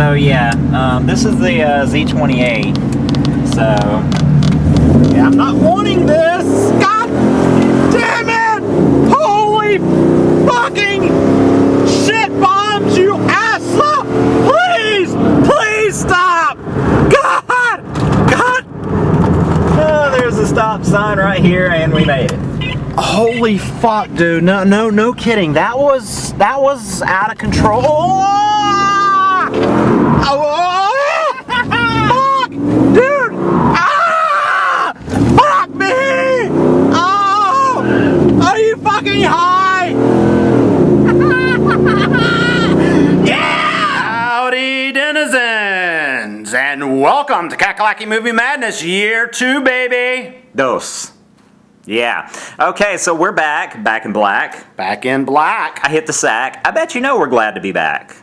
So yeah, this is the Z28. So yeah, I'm not wanting this. God damn it! Holy fucking shit bombs, you asshole! Please, please stop! God, God! Oh, there's a stop sign right here, and we made it. Holy fuck, dude! No kidding. That was out of control. Oh, fuck, dude! Ah! Fuck me! Oh! Are you fucking high? Yeah! Howdy, denizens, and welcome to Cackalacky Movie Madness Year 2, baby. Dos. Yeah. Okay, so we're back in black. Back in black. I hit the sack. I bet you know we're glad to be back.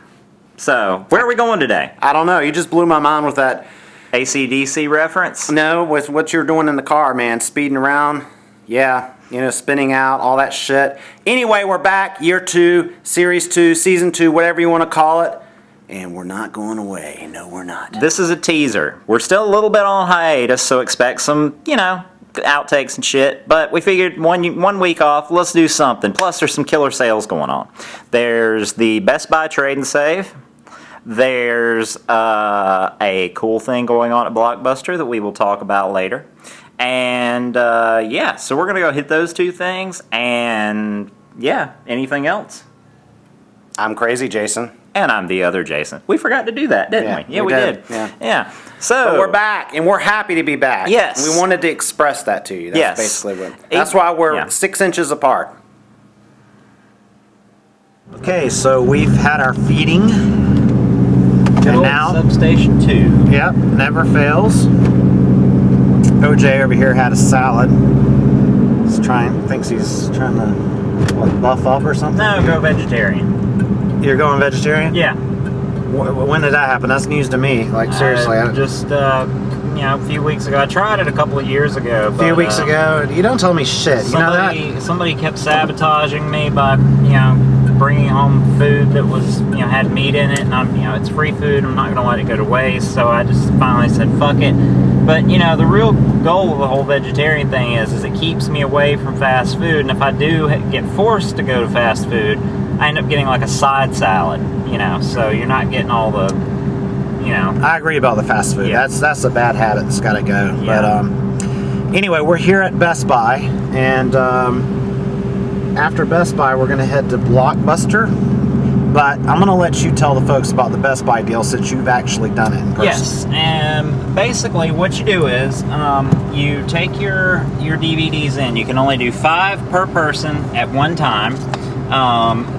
So, where are we going today? I don't know. You just blew my mind with that. AC/DC reference? No, with what you're doing in the car, man. Speeding around. Yeah. You know, spinning out, all that shit. Anyway, we're back. Year 2, Series 2, Season 2, whatever you want to call it. And we're not going away. No, we're not. This is a teaser. We're still a little bit on hiatus, so expect some, you know, outtakes and shit. But we figured one week off, let's do something. Plus, there's some killer sales going on. There's the Best Buy Trade and Save. There's a cool thing going on at Blockbuster that we will talk about later. And, yeah, so we're going to go hit those two things. And, yeah, anything else? I'm crazy, Jason. And I'm the other Jason. We forgot to do that, didn't we? Yeah, we did. Yeah. So but we're back, and we're happy to be back. Yes. We wanted to express that to you. That's yes. basically what. That's why we're 6 inches apart. Okay, so we've had our feeding. And now Substation 2. Yep, never fails. OJ over here had a salad. Thinks he's trying to what, buff up or something. No, go vegetarian. You're going vegetarian? Yeah. When did that happen? That's news to me. Like seriously, just you know, a few weeks ago. I tried it a couple of years ago. A few weeks ago. You don't tell me shit. You know that? Somebody kept sabotaging me by bringing home food that was had meat in it, and it's free food. I'm not gonna let it go to waste. So I just finally said fuck it. But the real goal of the whole vegetarian thing is it keeps me away from fast food. And if I do get forced to go to fast food, I end up getting like a side salad. So you're not getting all the I agree about the fast food. Yeah. That's a bad habit that's got to go. Yeah. But anyway, we're here at Best Buy, and after Best Buy, we're going to head to Blockbuster. But I'm going to let you tell the folks about the Best Buy deal since you've actually done it in person. Yes, and basically what you do is you take your DVDs in. You can only do 5 per person at one time.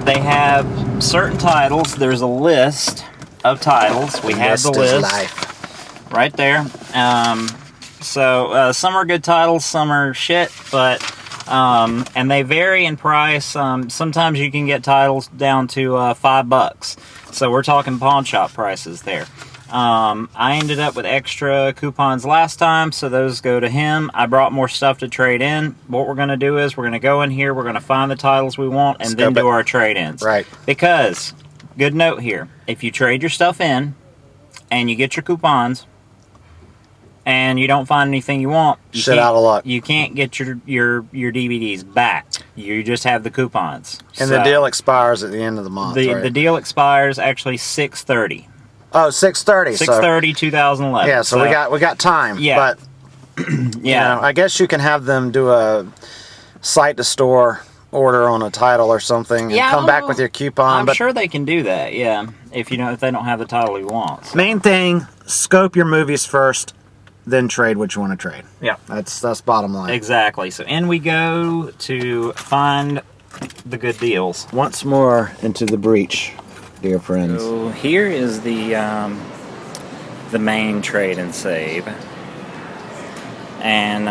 They have certain titles. There's a list of titles. We have the list right there. So some are good titles, some are shit, but and they vary in price. Sometimes you can get titles down to $5. So we're talking pawn shop prices there. I ended up with extra coupons last time, so those go to him. I brought more stuff to trade in. What we're going to do is we're going to go in here, we're going to find the titles we want, and then do our trade-ins. Right. Because, good note here, if you trade your stuff in, and you get your coupons, and you don't find anything you want, Shit out of luck. You can't get your DVDs back. You just have the coupons. And the deal expires at the end of the month, right? The deal expires actually 6/30. Oh, 6/30. 6/30, 2011. Yeah, so we got time. Yeah. But I guess you can have them do a site to store order on a title or something and come back with your coupon. I'm sure they can do that. Yeah, if they don't have the title you want. So. Main thing: scope your movies first, then trade what you want to trade. Yeah, that's bottom line. Exactly. So in we go to find the good deals. Once more into the breach, dear friends. So here is the main trade and save, and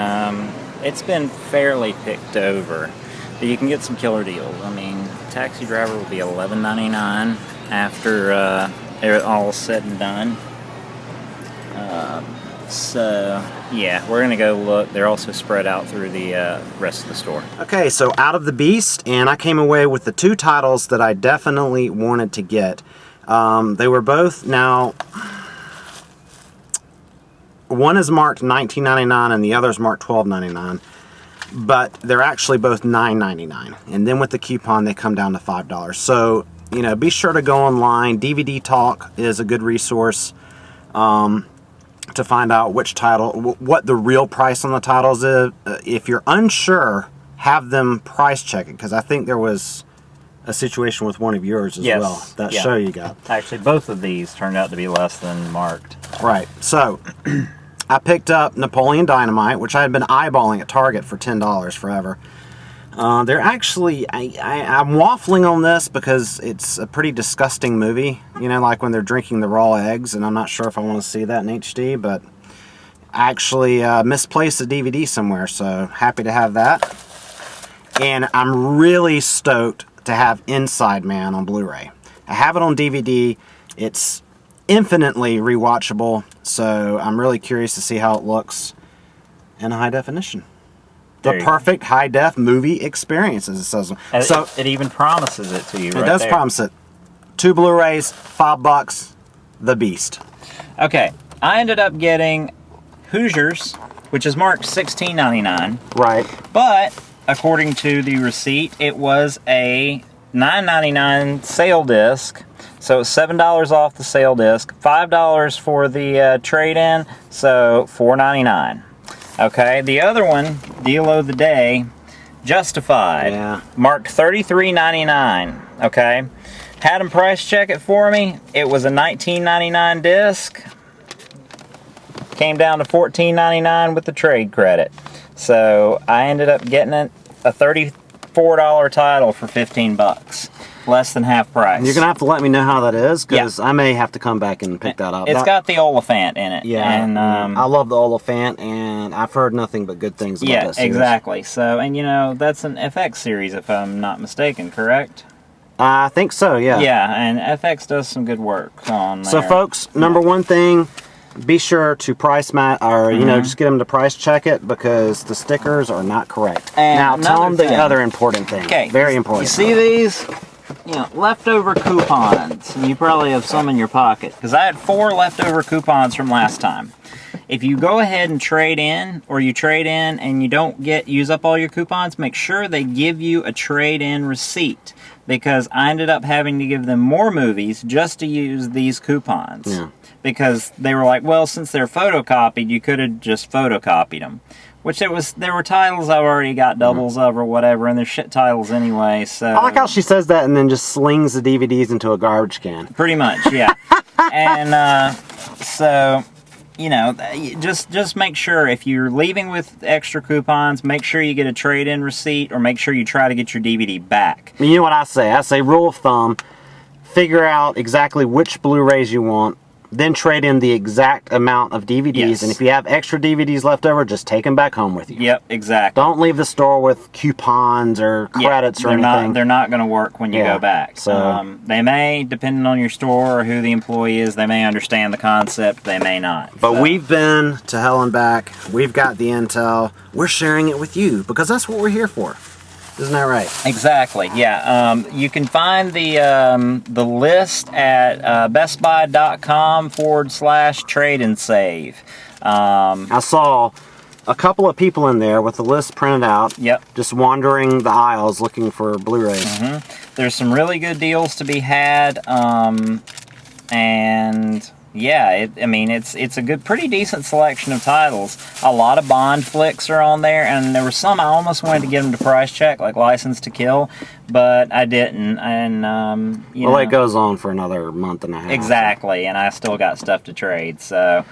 it's been fairly picked over, but you can get some killer deals. I mean, Taxi Driver will be $11.99 after all said and done. So yeah, we're gonna go look. They're also spread out through the rest of the store. Okay, so out of the beast, and I came away with the 2 titles that I definitely wanted to get. They were both, now, one is marked $19.99 and the other is marked $12.99. But they're actually both $9.99. And then with the coupon, they come down to $5. So, you know, be sure to go online. DVD Talk is a good resource to find out which title, what the real price on the titles is. If you're unsure, have them price check it, because I think there was a situation with one of yours as well. That show you got. Actually, both of these turned out to be less than marked. Right. So, I picked up Napoleon Dynamite, which I had been eyeballing at Target for $10 forever. They're actually, I'm waffling on this because it's a pretty disgusting movie. You know, like when they're drinking the raw eggs, and I'm not sure if I want to see that in HD, but I actually misplaced the DVD somewhere, so happy to have that. And I'm really stoked to have Inside Man on Blu-ray. I have it on DVD. It's infinitely rewatchable, so I'm really curious to see how it looks in high definition. The perfect high def movie experience, as it says. So it even promises it to you. It does promise it. 2 Blu-rays, $5, the beast. Okay, I ended up getting Hoosiers, which is marked $16.99. Right. But according to the receipt, it was a $9.99 sale disc. So it's $7 off the sale disc, $5 for the trade-in, so $4.99. Okay, the other one, deal of the day, Justified, marked $33.99. Okay, had them price check it for me. It was a $19.99 disc. Came down to $14.99 with the trade credit. So I ended up getting it a $34 title for $15. Less than half price. You're going to have to let me know how that is, because I may have to come back and pick that up. It's got the Oliphant in it. Yeah, and I love the Oliphant, and I've heard nothing but good things about that series. Yeah, exactly. So, and you know, that's an FX series, if I'm not mistaken, correct? I think so, yeah. Yeah, and FX does some good work on there. So, folks, number one thing, be sure to price match, or, you know, just get them to price check it, because the stickers are not correct. And now, tell them the thing. other important thing. Okay. Very important. You see these? You know, leftover coupons. And you probably have some in your pocket, because I had 4 leftover coupons from last time. If you go ahead and trade in, or you trade in and you don't use up all your coupons, make sure they give you a trade-in receipt, because I ended up having to give them more movies just to use these coupons. Yeah. Because they were like, well, since they're photocopied, you could have just photocopied them. Which there were titles I've already got doubles of or whatever, and they're shit titles anyway, so... I like how she says that and then just slings the DVDs into a garbage can. Pretty much, yeah. And, so, you know, just make sure, if you're leaving with extra coupons, make sure you get a trade-in receipt, or make sure you try to get your DVD back. You know what I say? I say, rule of thumb, figure out exactly which Blu-rays you want, then trade in the exact amount of DVDs, Yes. and if you have extra DVDs left over, just take them back home with you. Yep, exactly. Don't leave the store with coupons or credits or anything. They're not going to work when you go back. So they may, depending on your store or who the employee is, they may understand the concept, they may not. But we've been to hell and back. We've got the intel. We're sharing it with you, because that's what we're here for. Isn't that right? Exactly, yeah. You can find the list at bestbuy.com/trade and save. I saw a couple of people in there with the list printed out. Yep. Just wandering the aisles looking for Blu-rays. There's some really good deals to be had, and yeah, I mean, it's a good, pretty decent selection of titles. A lot of Bond flicks are on there, and there were some I almost wanted to get them to price check, like License to Kill, but I didn't. And you know, it goes on for another month and a half. Exactly, and I still got stuff to trade. So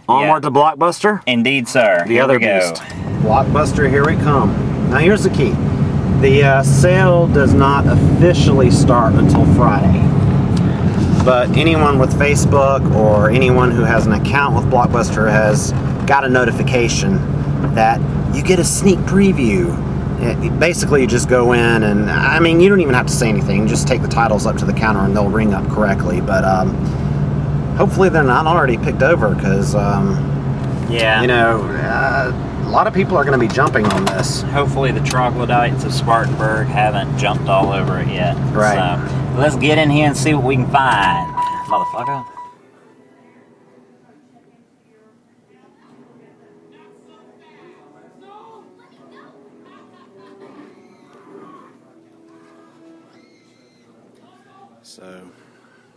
onward to Blockbuster. Indeed, sir. The other beast. Blockbuster, here we come. Now here's the key: the sale does not officially start until Friday. But anyone with Facebook or anyone who has an account with Blockbuster has got a notification that you get a sneak preview. Basically, you just go in and, I mean, you don't even have to say anything. Just take the titles up to the counter and they'll ring up correctly. But hopefully they're not already picked over, because, yeah, you know, a lot of people are going to be jumping on this. Hopefully the troglodytes of Spartanburg haven't jumped all over it yet. Right. So let's get in here and see what we can find. motherfucker. So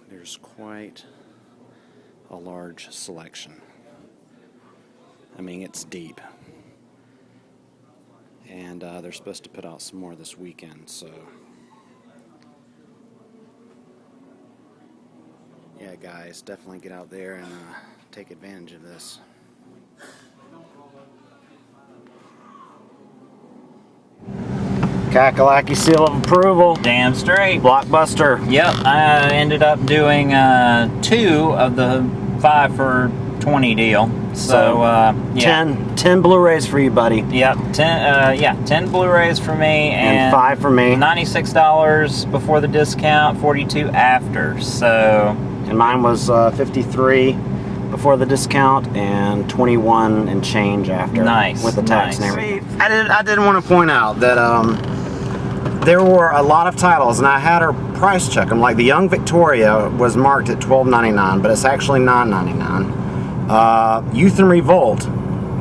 there's quite a large selection. I mean, it's deep. And they're supposed to put out some more this weekend, so yeah, guys, definitely get out there and take advantage of this. Kakalaki seal of approval. Damn straight. Blockbuster. Yep, I ended up doing 2 of the 5 for 20 deal. So, yeah. 10 Blu-rays for you, buddy. Yep, 10 Blu-rays for me And 5 for me. $96 before the discount, $42 after. So, And mine was 53 before the discount and 21 and change after. Nice, With the tax nice. and everything. I did want to point out that there were a lot of titles, and I had her price check them. Like the Young Victoria was marked at $12.99, but it's actually $9.99. Youth and Revolt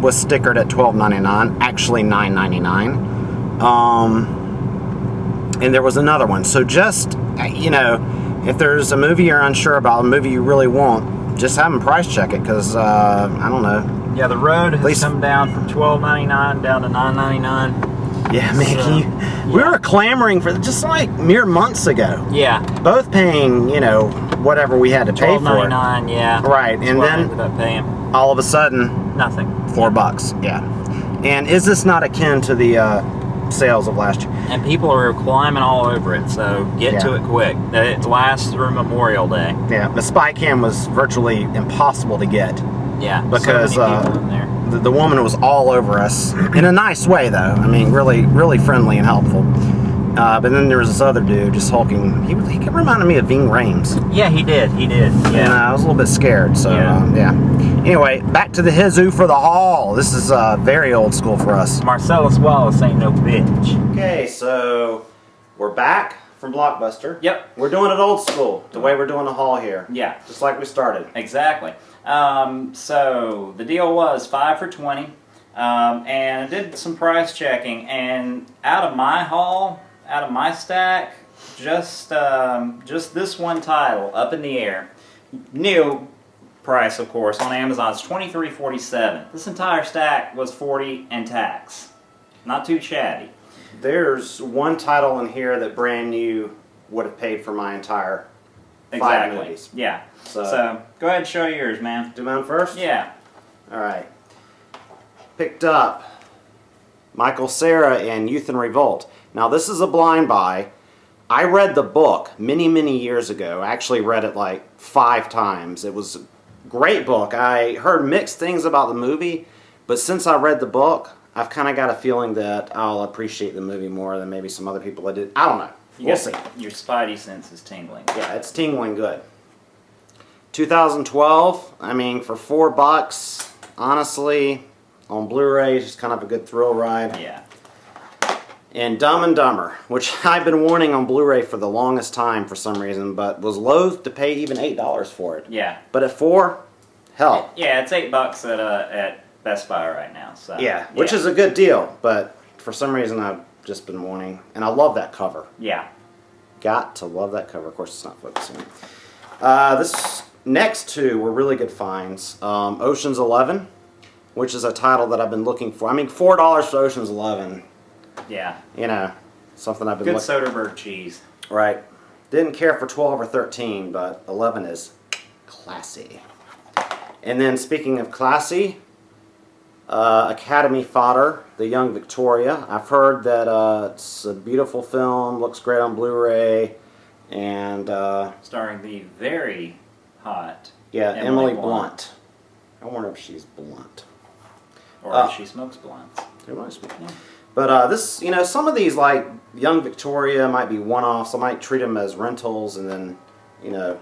was stickered at $12.99, actually $9.99. And there was another one. So just, you know, if there's a movie you're unsure about, a movie you really want, just have them price check it, because, I don't know. yeah, the road has least- come down from $12.99 down to $9.99. Yeah, man, we were clamoring for just like mere months ago. Yeah, Both paying, you know, whatever we had to pay for it. $12.99, yeah. Right, That's and what I then- ended up paying All of a sudden, nothing. $4. Yeah. And is this not akin to the sales of last year? And people are climbing all over it, so get to Yeah. it quick. It lasts through Memorial Day. Yeah, the spy cam was virtually impossible to get. Yeah, Because, so many people in there. The woman was all over us in a nice way, though. I mean, really, really friendly and helpful. But then there was this other dude just hulking. He kept reminding me of Ving Rhames. Yeah, he did. He did. And Yeah. I was a little bit scared, so Yeah. Anyway, back to the Hizoo for the haul. This is very old school for us. Marcellus Wallace ain't no bitch. Okay, so we're back from Blockbuster. Yep. We're doing it old school, the way we're doing the haul here. Yeah. Just like we started. Exactly. So the deal was 5 for 20, and I did some price checking, and out of my haul, out of my stack, just this one title, Up in the Air, new price, of course, on Amazon is $23.47. This entire stack was $40 and tax. Not too shabby. There's one title in here that brand new would have paid for my entire 5 movies. Yeah. So- So go ahead and show yours, man. Do mine first? Yeah. All right. Picked up Michael Cera and Youth and Revolt. Now, this is a blind buy. I read the book many, many years ago. I actually read it like 5 times. It was a great book. I heard mixed things about the movie, but since I read the book, I've kind of got a feeling that I'll appreciate the movie more than maybe some other people that did. I don't know. We'll see. Your spidey sense is tingling. Yeah, it's tingling good. 2012, I mean, for $4, honestly, on Blu-ray, it's just kind of a good thrill ride. Yeah. And Dumb and Dumber, which I've been wanting on Blu-ray for the longest time for some reason, but was loath to pay even $8 for it. Yeah. But at $4, hell. Yeah, it's $8 at Best Buy right now. So Yeah, which is a good deal, but for some reason I've just been wanting, and I love that cover. yeah. Got to love that cover. Of course, it's not focusing. This next 2 were really good finds. Ocean's 11, which is a title that I've been looking for. I mean, $4 for Ocean's 11. Yeah. You know, something I've been Good looking. Soderbergh cheese. Right. Didn't care for 12 or 13, but 11 is classy. And then speaking of classy, Academy fodder, The Young Victoria. I've heard that it's a beautiful film, looks great on Blu-ray, and Starring the very hot yeah, Emily Blunt. I wonder if she's blunt. Or if she smokes blunts. Who knows? But this, you know, some of these, like Young Victoria, might be one-offs. I might treat them as rentals and then, you know,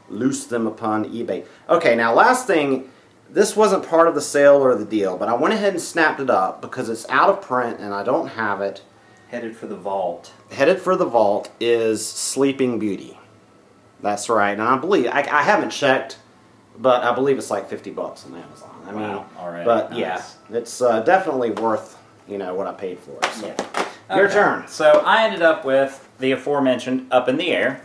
loose them upon eBay. Okay, now last thing, this wasn't part of the sale or the deal, but I went ahead and snapped it up because it's out of print and I don't have it. Headed for the vault. Headed for the vault is Sleeping Beauty. That's right. And I believe, I haven't checked, but I believe it's like $50 on Amazon. I mean, Wow, already. but Nice. yeah, it's definitely worth, what I paid for it. So. Yeah. Your Okay. turn. So I ended up with the aforementioned Up in the Air.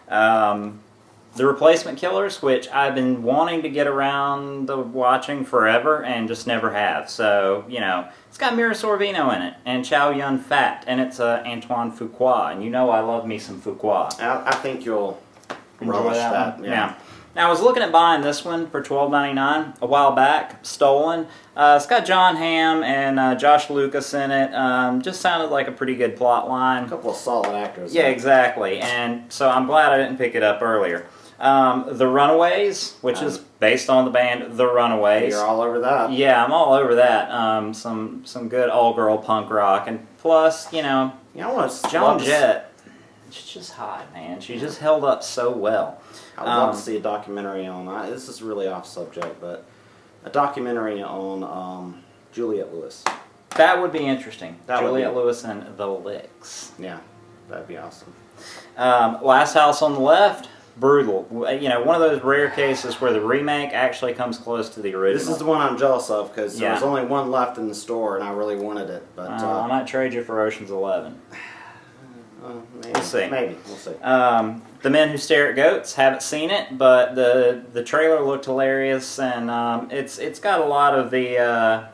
The Replacement Killers, which I've been wanting to get around to watching forever and just never have. So, it's got Mira Sorvino in it and Chow Yun-fat, and it's Antoine Fuqua. And I love me some Fuqua. I think you'll Enjoy relish that that. one? Yeah. Now, I was looking at buying this one for $12.99 a while back, stolen. It's got John Hamm and Josh Lucas in it. Just sounded like a pretty good plot line. A couple of solid actors. Yeah, exactly. And so I'm glad I didn't pick it up earlier. The Runaways, which is based on the band The Runaways. You're all over that. Yeah, I'm all over that. Some good all-girl punk rock. And plus, I want to Joan Jett, she's just hot, man. She just held up so well. I would love to see a documentary on, this is really off subject, but a documentary on Juliette Lewis. That would be interesting. That would Juliette be. Lewis and The Licks. Yeah, that'd be awesome. Last House on the Left, brutal. One of those rare cases where the remake actually comes close to the original. This is the one I'm jealous of because there Yeah. was only one left in the store and I really wanted it. But I might trade you for Ocean's 11. maybe, We'll see. Maybe, we'll see. The Men Who Stare at Goats, haven't seen it, but the trailer looked hilarious, and it's got a lot of the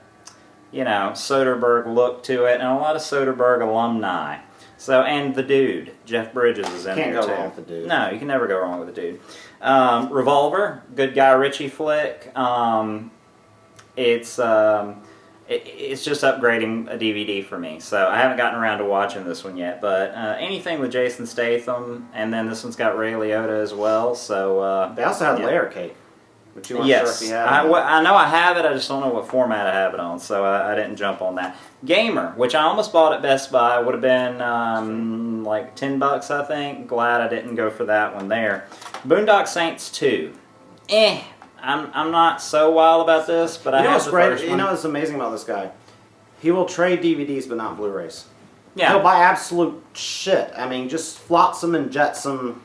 Soderbergh look to it, and a lot of Soderbergh alumni. So, and the dude, Jeff Bridges, is in Can't there go too. wrong with the dude. No, you can never go wrong with the dude. Revolver, good Guy Ritchie flick. It's just upgrading a DVD for me, so I haven't gotten around to watching this one yet. But anything with Jason Statham, and then this one's got Ray Liotta as well. So They also have yeah. Layer Cake, which you weren't Yes, sure if you had. I know I have it. I just don't know what format I have it on, so I didn't jump on that. Gamer, which I almost bought at Best Buy, would have been like $10, I think. Glad I didn't go for that one there. Boondock Saints 2. I'm not so wild about this, but I have the first one. You know what's amazing about this guy? He will trade DVDs, but not Blu-rays. Yeah. He'll buy absolute shit. I mean, just flotsam and jetsam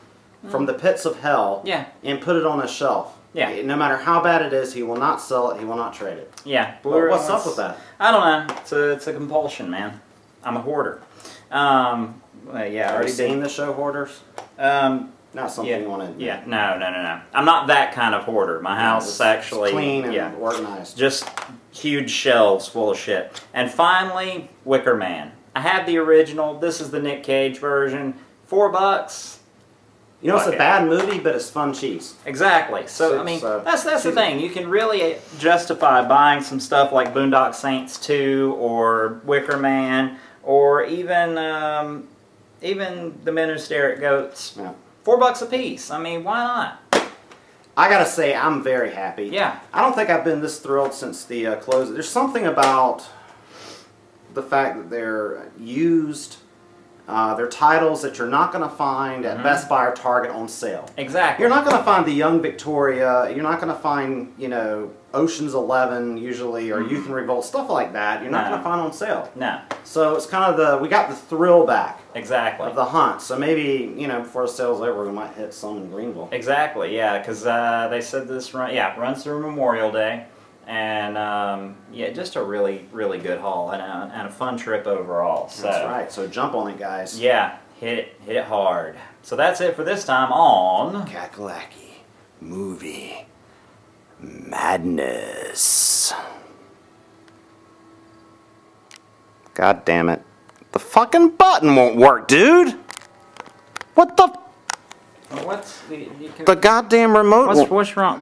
from the pits of hell. Yeah. And put it on a shelf. Yeah. No matter how bad it is, he will not sell it. He will not trade it. Yeah. What's up with that? I don't know. It's a compulsion, man. I'm a hoarder. Yeah. Have you seen the show Hoarders? Not something you want to. Yeah. No. I'm not that kind of hoarder. My house is actually it's clean and organized. Just huge shelves full of shit. And finally, Wicker Man. I have the original. This is the Nick Cage version. $4. You know, it's Fuck a it. bad movie, but it's fun cheese. Exactly. So I mean, that's the thing. You can really justify buying some stuff like Boondock Saints 2 or Wicker Man or even The Men Who Stare at Goats. Yeah. $4 a piece. I mean, why not? I gotta say, I'm very happy. Yeah. I don't think I've been this thrilled since the close. There's something about the fact that they're used. They're titles that you're not going to find at Best Buy or Target on sale. Exactly. You're not going to find the Young Victoria. You're not going to find, Ocean's 11 usually, or Youth in Revolt, stuff like that. You're not going to find on sale. No. So it's kind of we got the thrill back Exactly. of the hunt. So maybe, before the sale's over, we might hit some in Greenville. Exactly, yeah, because they said this runs through Memorial Day, and just a really, really good haul and a fun trip overall. So, That's right. So jump on it, guys. yeah, hit it hard. So that's it for this time on Cackallacky Movie Madness. God damn it. The fucking button won't work, dude! What the... What's The goddamn remote won't... what's wrong?